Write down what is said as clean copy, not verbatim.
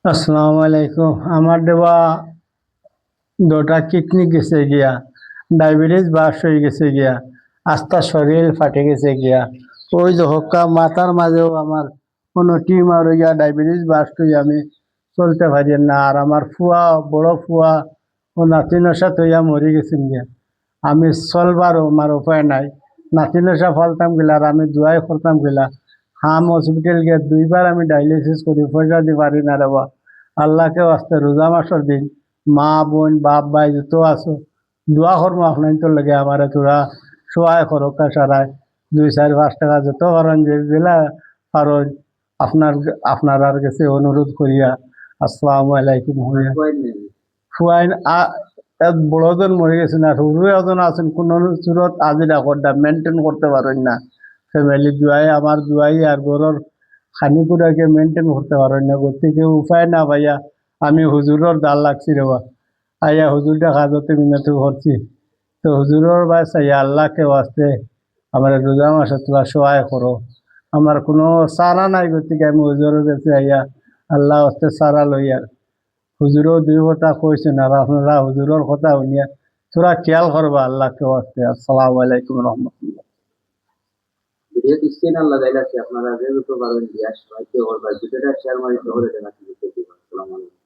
আসসালামু আলাইকুম। আমার দেওয়া দুটা কিডনি গেছে গিয়া, ডায়াবেটিস বাস হয়ে গেছে গিয়া, আস্তা শরীর ফাটে গেছে গিয়া। ওই যে হক্কা মাথার মাঝেও আমার কোনো টিউমার হয়ে গিয়া, ডায়াবেটিস বাস হয়ে আমি চলতে পারি না। আর আমার ফুয়া, বড় ফুয়া ও নাতিনশা হইয়া মরে গেছেন গিয়া। আমি চলবারও আমার উপায় নাই। নাতিনশা ফলতাম গেলা আর আমি দোয়াই করতাম গেলা। হাম হসপিটাল গিয়ে দুইবার আমি ডায়ালিসিস করি, পয়সা দিতে পারি না রেবা। আল্লাহকে আসতে রোজা মাসের দিন মা বোন বাপ ভাই যত আছো দোয়া করবো আপনার তো লাগে আমার তোরা সহায় করো সারায় 2, 4, 5 টাকা যত পারেন যে জেলা কারণ আপনার কাছে অনুরোধ করিয়া আসসালামু আলাইকুম হইয়া ফুয়াইন বড়জন মরে গেছে না, সরু এজন আছেন কোন চুরত আজিরা করতে মেনটেন করতে পারেন না। ফ্যামিলি জুয়াই আমার জুয়াই আর গরর খানিপুরাকে মেনটেন করতে পারেন না, গতিকে উপায় না ভাইয়া আমি হুজুরের দাল লাগছি রে বা আইয়া হুজুরটা কাজতে মিনতি করছি। তো হুজুরের বাস আইয়া আল্লাহকে আসতে আমার রোজা মাসে তোলা সহায় করো। আমার কোনো সারা নাই, গতিকে আমি হুজুরের কাছে আইয়া আল্লাহ আসতে সারা লইয়া। হুজুরও দুই কথা কইছেন আর আপনারা হুজুরের কথা শুনিয়া তোরা খেয়াল করবা আল্লাহকে আসতে। আসসালামু আলাইকুম রহমতুল্লাহ। যেহেতু স্ক্রিন আল্লাহ লাগাইছে আপনারা যেহেতু পারবেন দিয়া সবাইকে করবা, ভিডিওটা শেয়ার করে দেন। আসসালামু আলাইকুম।